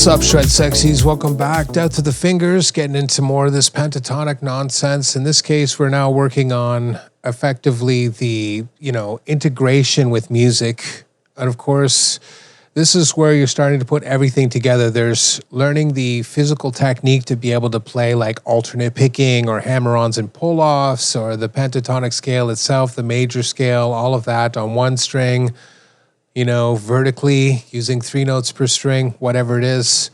What's up, Shred Sexies? Welcome back. Down to the fingers, getting into more of this pentatonic nonsense. In this case, we're now working on effectively the, integration with music. And of course, this is where you're starting to put everything together. There's learning the physical technique to be able to play like alternate picking or hammer-ons and pull-offs, or the pentatonic scale itself, the major scale, all of that on one string. Vertically, using 3 notes per string, whatever it is.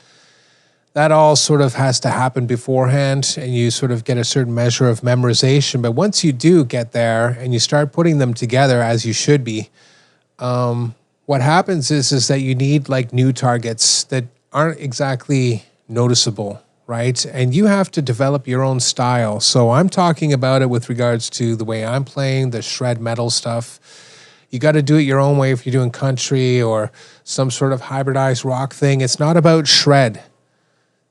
That all sort of has to happen beforehand, and you sort of get a certain measure of memorization. But once you do get there and you start putting them together as you should be, what happens is that you need like new targets that aren't exactly noticeable, right? And you have to develop your own style. So I'm talking about it with regards to the way I'm playing, the shred metal stuff. You got to do it your own way if you're doing country or some sort of hybridized rock thing. It's not about shred.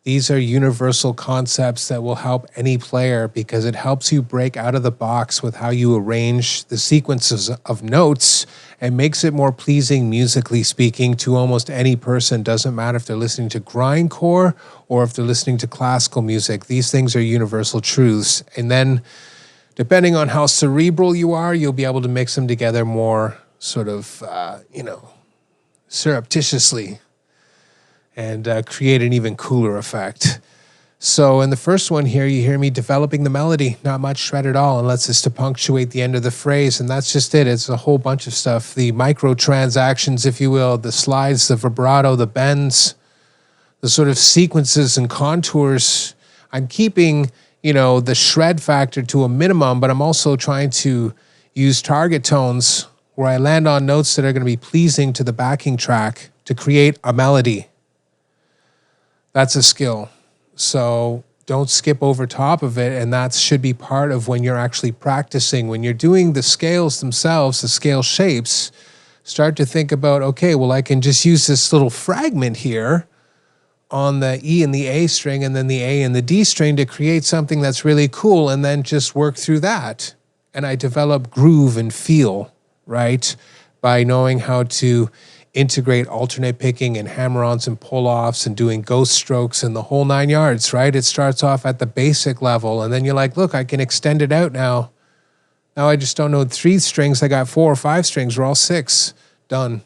These are universal concepts that will help any player because it helps you break out of the box with how you arrange the sequences of notes and makes it more pleasing musically speaking to almost any person. Doesn't matter if they're listening to grindcore or if they're listening to classical music. These things are universal truths. And then depending on how cerebral you are, you'll be able to mix them together more sort of, surreptitiously and create an even cooler effect. So in the first one here, you hear me developing the melody, not much shred at all, unless it's to punctuate the end of the phrase, and that's just it. It's a whole bunch of stuff. The microtransactions, if you will, the slides, the vibrato, the bends, the sort of sequences and contours. I'm keeping the shred factor to a minimum, but I'm also trying to use target tones where I land on notes that are going to be pleasing to the backing track to create a melody. That's a skill. So don't skip over top of it, and that should be part of when you're actually practicing. When you're doing the scales themselves, the scale shapes, start to think about, okay, well, I can just use this little fragment here on the E and the A string and then the A and the D string to create something that's really cool, and then just work through that. And I develop groove and feel, right? By knowing how to integrate alternate picking and hammer-ons and pull-offs and doing ghost strokes and the whole 9 yards, right? It starts off at the basic level, and then you're like, look, I can extend it out now. Now I just don't know 3 strings. I got 4 or 5 strings. We're all 6. Done.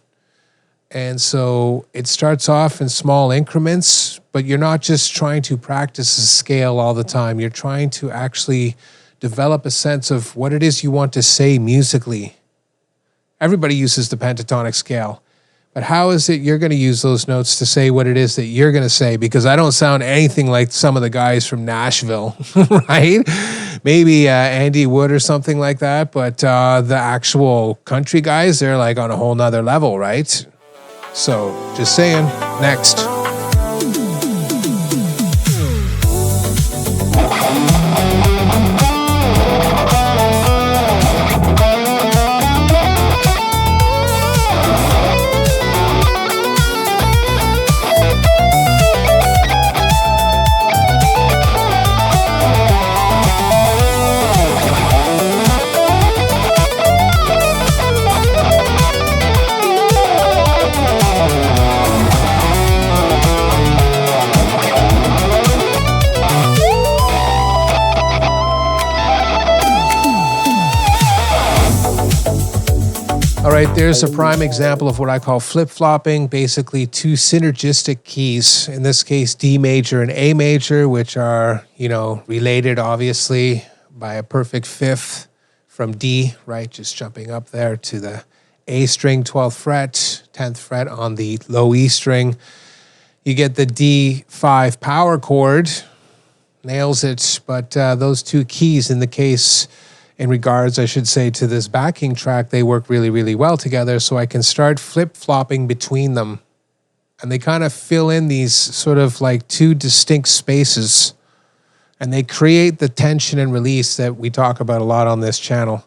And so it starts off in small increments, but you're not just trying to practice a scale all the time. You're trying to actually develop a sense of what it is you want to say musically. Everybody uses the pentatonic scale, but how is it you're going to use those notes to say what it is that you're going to say? Because I don't sound anything like some of the guys from Nashville, right? Maybe Andy Wood or something like that, but the actual country guys, they're like on a whole nother level, right? So, just saying. Next. All right, there's a prime example of what I call flip-flopping, basically 2 synergistic keys, in this case D major and A major, which are, related obviously by a perfect fifth from D, right? Just jumping up there to the A string, 12th fret, 10th fret on the low E string. You get the D5 power chord, nails it, but those 2 keys in the case in regards, I should say, to this backing track, they work really, really well together. So I can start flip-flopping between them. And they kind of fill in these sort of like two distinct spaces. And they create the tension and release that we talk about a lot on this channel.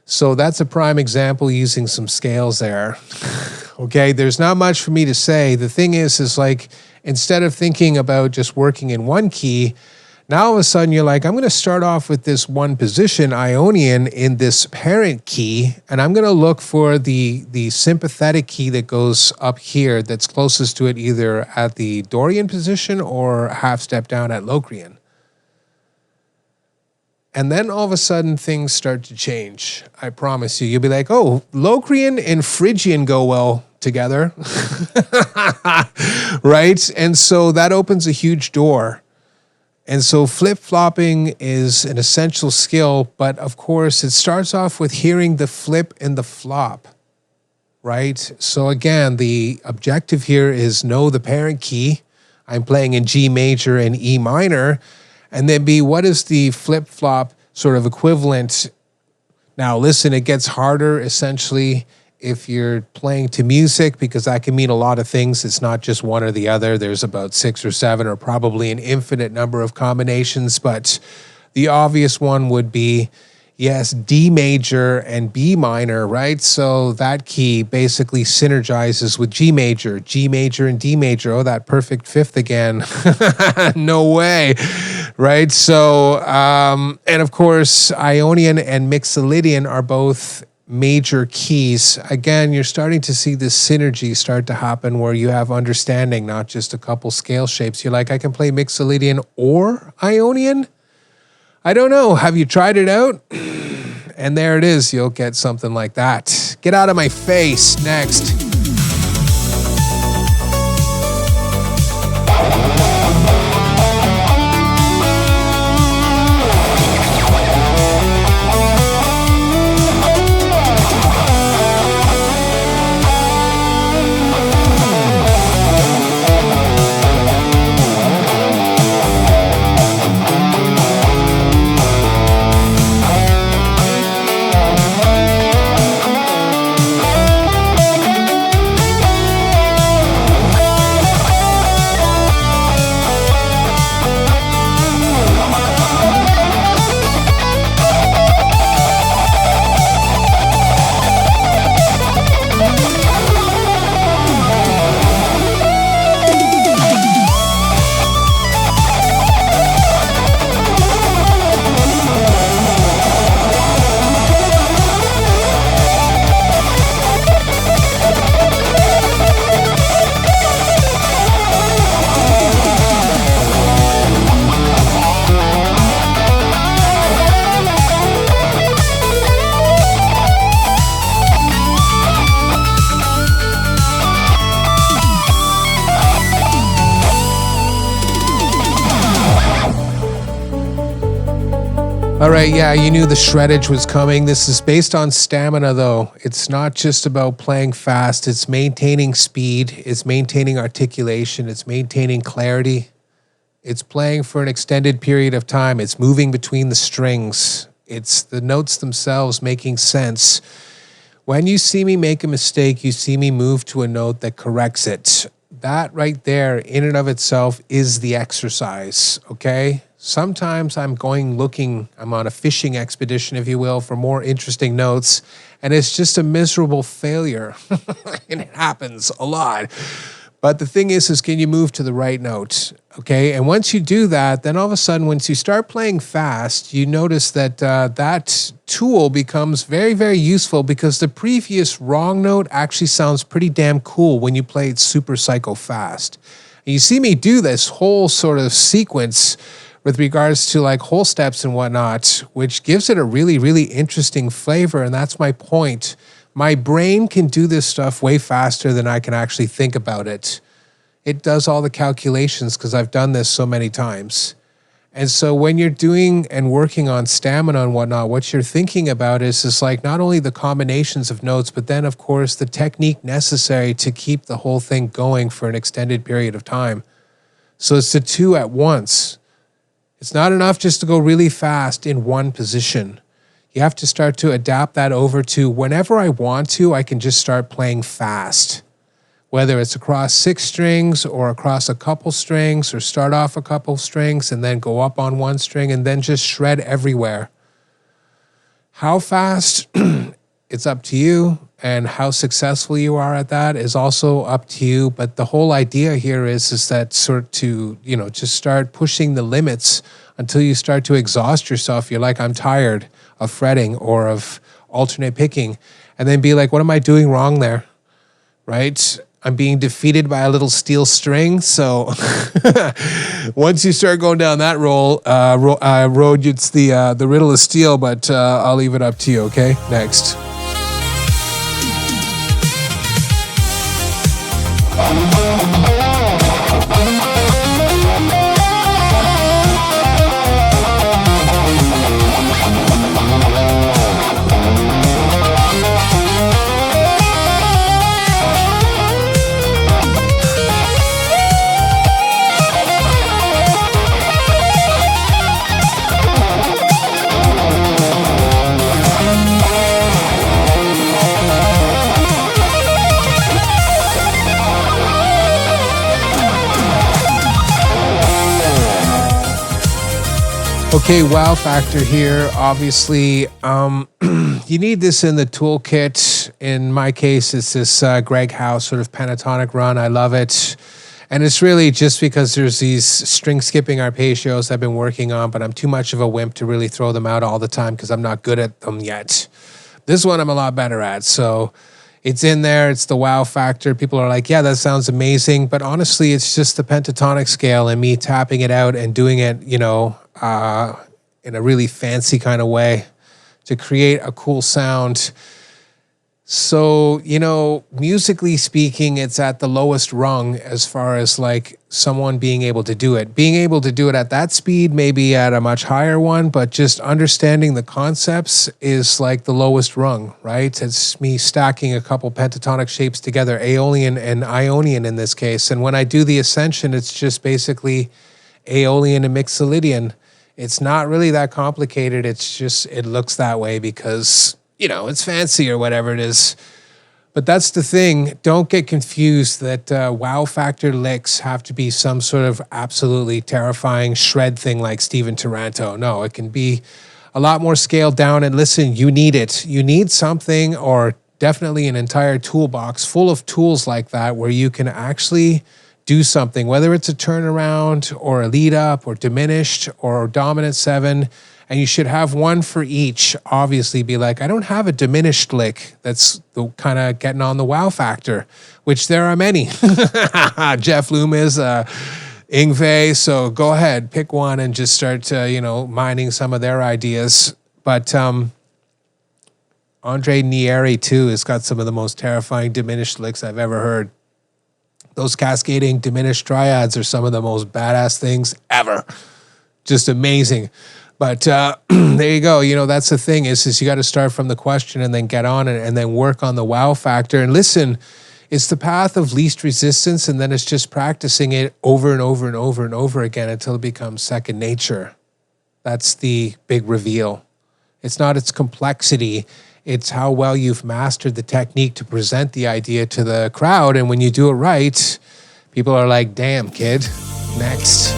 So that's a prime example using some scales there. Okay, there's not much for me to say. The thing is like, instead of thinking about just working in one key, now all of a sudden you're like, I'm going to start off with this one position, Ionian, in this parent key, and I'm going to look for the sympathetic key that goes up here that's closest to it, either at the Dorian position or half step down at Locrian. And then all of a sudden things start to change. I promise you. You'll be like, oh, Locrian and Phrygian go well together. Right? And so that opens a huge door. And so flip-flopping is an essential skill, but of course it starts off with hearing the flip and the flop, right? So again, the objective here is know the parent key. I'm playing in G major and E minor, and then B, what is the flip-flop sort of equivalent? Now listen, it gets harder essentially if you're playing to music, because that can mean a lot of things. It's not just one or the other. There's about 6 or 7 or probably an infinite number of combinations, but the obvious one would be, yes, D major and B minor, right? So that key basically synergizes with G major and D major. Oh, that perfect fifth again. No way, right? So, and of course, Ionian and Mixolydian are both major keys. Again, you're starting to see this synergy start to happen where you have understanding, not just a couple scale shapes. You're like, I can play Mixolydian or Ionian? I don't know. Have you tried it out? And there it is. You'll get something like that. Get out of my face. Next. All right, yeah, you knew the shreddage was coming. This is based on stamina, though. It's not just about playing fast. It's maintaining speed. It's maintaining articulation. It's maintaining clarity. It's playing for an extended period of time. It's moving between the strings. It's the notes themselves making sense. When you see me make a mistake, you see me move to a note that corrects it. That right there, in and of itself, is the exercise, okay? Sometimes I'm on a fishing expedition, if you will, for more interesting notes, and it's just a miserable failure. And it happens a lot. But the thing is can you move to the right note? Okay, and once you do that, then all of a sudden, once you start playing fast, you notice that that tool becomes very, very useful because the previous wrong note actually sounds pretty damn cool when you play it super psycho fast. And you see me do this whole sort of sequence with regards to like whole steps and whatnot, which gives it a really, really interesting flavor. And that's my point. My brain can do this stuff way faster than I can actually think about it. It does all the calculations because I've done this so many times. And so when you're doing and working on stamina and whatnot, what you're thinking about is like not only the combinations of notes, but then of course the technique necessary to keep the whole thing going for an extended period of time. So it's the two at once. It's not enough just to go really fast in one position. You have to start to adapt that over to whenever I want to, I can just start playing fast. Whether it's across 6 strings or across a couple strings, or start off a couple strings and then go up on one string and then just shred everywhere. How fast, it's up to you, and how successful you are at that is also up to you. But the whole idea here is that sort to, just start pushing the limits until you start to exhaust yourself. You're like, I'm tired of fretting or of alternate picking, and then be like, what am I doing wrong there? Right? I'm being defeated by a little steel string. So once you start going down that road, it's the riddle of steel, but I'll leave it up to you, okay? Next. Okay, wow factor here. Obviously, you need this in the toolkit. In my case, it's this Greg Howe sort of pentatonic run. I love it. And it's really just because there's these string skipping arpeggios I've been working on, but I'm too much of a wimp to really throw them out all the time because I'm not good at them yet. This one I'm a lot better at. So it's in there. It's the wow factor. People are like, yeah, that sounds amazing. But honestly, it's just the pentatonic scale and me tapping it out and doing it, in a really fancy kind of way to create a cool sound. So, musically speaking, it's at the lowest rung as far as like someone being able to do it. Being able to do it at that speed, maybe at a much higher one, but just understanding the concepts is like the lowest rung, right? It's me stacking a couple pentatonic shapes together, Aeolian and Ionian in this case. And when I do the ascension, it's just basically Aeolian and Mixolydian. It's not really that complicated. It's just, it looks that way because, it's fancy or whatever it is. But that's the thing. Don't get confused that wow factor licks have to be some sort of absolutely terrifying shred thing like Stephen Taranto. No, it can be a lot more scaled down. And listen, you need it. You need something, or definitely an entire toolbox full of tools like that where you can actually do something, whether it's a turnaround or a lead up or diminished or dominant 7, and you should have one for each. Obviously be like, I don't have a diminished lick that's kind of getting on the wow factor, which there are many. Jeff Loomis, Ingve, so go ahead, pick one and just start, mining some of their ideas. But Andre Nieri too has got some of the most terrifying diminished licks I've ever heard. Those cascading diminished triads are some of the most badass things ever. Just amazing. But there you go. That's the thing is you got to start from the question and then get on it and then work on the wow factor. And listen, it's the path of least resistance, and then it's just practicing it over and over and over and over again until it becomes second nature. That's the big reveal. It's not its complexity. It's how well you've mastered the technique to present the idea to the crowd. And when you do it right, people are like, damn, kid. Next.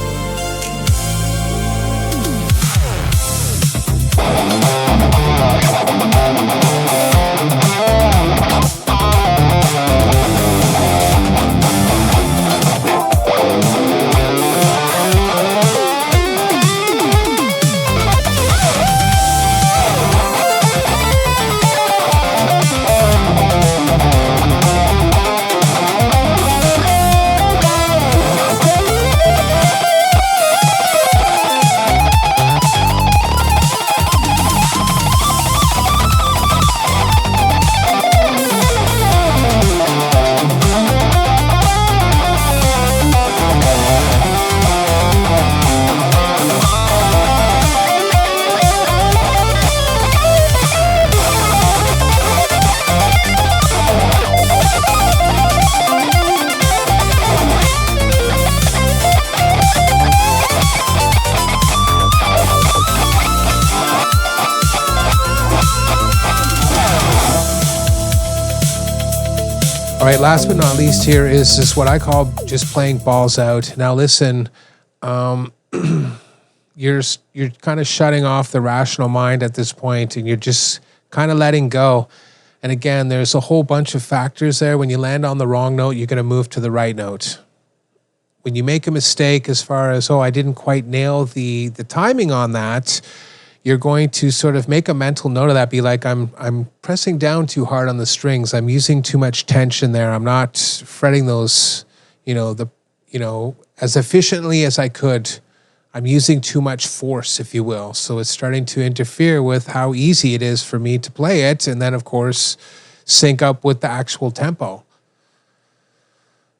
All right, last but not least here is just what I call just playing balls out. Now listen, you're kind of shutting off the rational mind at this point, and you're just kind of letting go. And again, there's a whole bunch of factors there. When you land on the wrong note, you're going to move to the right note. When you make a mistake as far as, oh, I didn't quite nail the timing on that, you're going to sort of make a mental note of that. Be like, I'm pressing down too hard on the strings. I'm using too much tension there. I'm not fretting those, as efficiently as I could. I'm using too much force, if you will. So it's starting to interfere with how easy it is for me to play it. And then, of course, sync up with the actual tempo.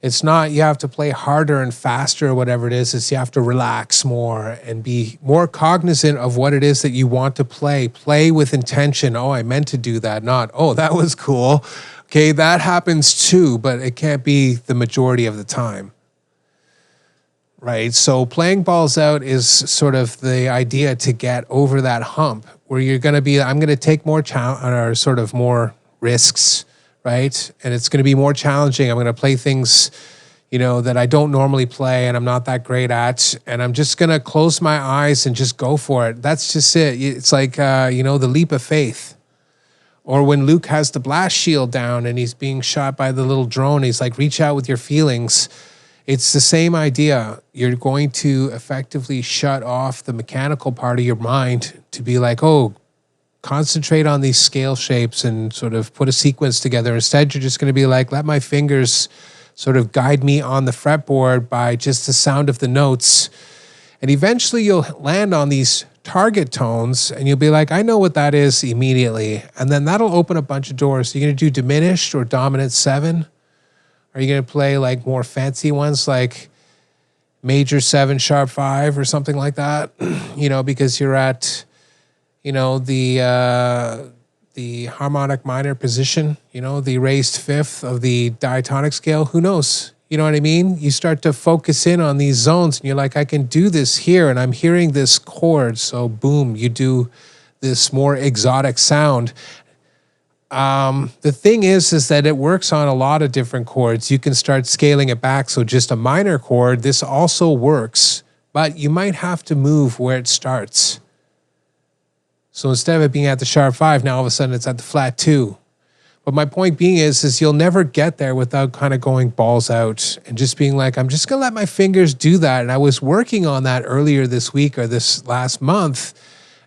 It's not you have to play harder and faster or whatever it is. It's you have to relax more and be more cognizant of what it is that you want to play. Play with intention. Oh, I meant to do that. Not, oh, that was cool. Okay, that happens too, but it can't be the majority of the time. Right? So playing balls out is sort of the idea to get over that hump where you're going to be, I'm going to take more more risks. Right? And it's going to be more challenging. I'm going to play things, that I don't normally play and I'm not that great at. And I'm just going to close my eyes and just go for it. That's just it. It's like, the leap of faith. Or when Luke has the blast shield down and he's being shot by the little drone, he's like, reach out with your feelings. It's the same idea. You're going to effectively shut off the mechanical part of your mind to be like, oh, concentrate on these scale shapes and sort of put a sequence together. Instead, you're just going to be like, let my fingers sort of guide me on the fretboard by just the sound of the notes. And eventually you'll land on these target tones and you'll be like, I know what that is immediately. And then that'll open a bunch of doors. You're going to do diminished or dominant 7? Are you going to play like more fancy ones like major 7 sharp 5 or something like that? Because you're at the harmonic minor position, the raised 5th of the diatonic scale. Who knows? You know what I mean? You start to focus in on these zones and you're like, I can do this here and I'm hearing this chord. So boom, you do this more exotic sound. The thing is that it works on a lot of different chords. You can start scaling it back. So just a minor chord, this also works, but you might have to move where it starts. So instead of it being at the sharp 5, now all of a sudden it's at the flat 2. But my point being is you'll never get there without kind of going balls out and just being like, I'm just going to let my fingers do that. And I was working on that earlier this week or this last month.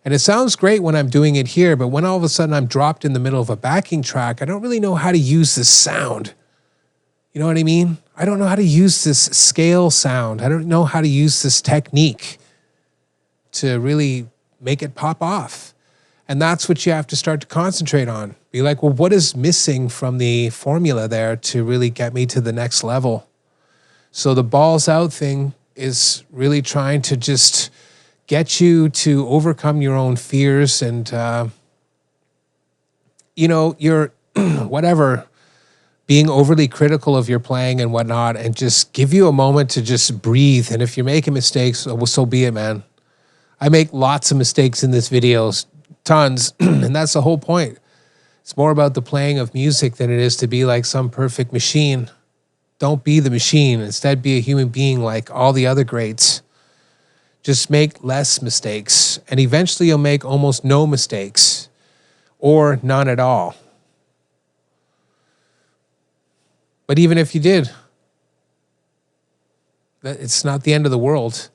And it sounds great when I'm doing it here, but when all of a sudden I'm dropped in the middle of a backing track, I don't really know how to use this sound. You know what I mean? I don't know how to use this scale sound. I don't know how to use this technique to really make it pop off. And that's what you have to start to concentrate on. Be like, well, what is missing from the formula there to really get me to the next level? So the balls out thing is really trying to just get you to overcome your own fears and, your whatever, being overly critical of your playing and whatnot, and just give you a moment to just breathe. And if you're making mistakes, well, so be it, man. I make lots of mistakes in this video. Tons. And that's the whole point. It's more about the playing of music than it is to be like some perfect machine. Don't be the machine. Instead, be a human being like all the other greats. Just make less mistakes. And eventually you'll make almost no mistakes or none at all. But even if you did, it's not the end of the world.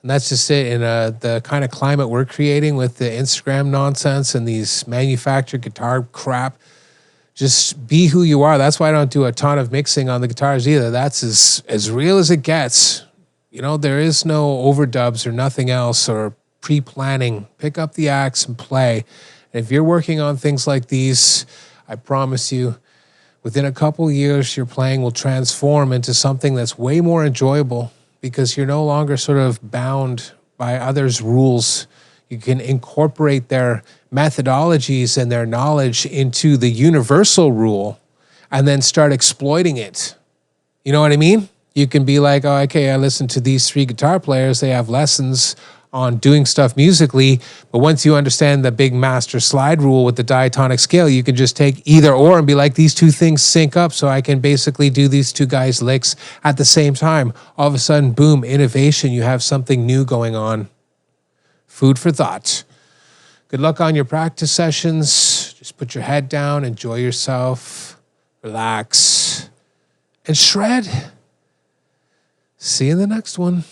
And that's just it. In the kind of climate we're creating with the Instagram nonsense and these manufactured guitar crap, just be who you are. That's why I don't do a ton of mixing on the guitars either. That's as real as it gets. There is no overdubs or nothing else or pre-planning. Pick up the axe and play. And if you're working on things like these, I promise you, within a couple years, your playing will transform into something that's way more enjoyable, because you're no longer sort of bound by others' rules. You can incorporate their methodologies and their knowledge into the universal rule and then start exploiting it. You know what I mean? You can be like, oh, okay, I listen to these 3 guitar players. They have lessons on doing stuff musically. But once you understand the big master slide rule with the diatonic scale, you can just take either or and be like, these two things sync up, so I can basically do these two guys' licks at the same time. All of a sudden, boom, innovation. You have something new going on. Food for thought. Good luck on your practice sessions. Just put your head down, enjoy yourself, relax, and shred. See you in the next one.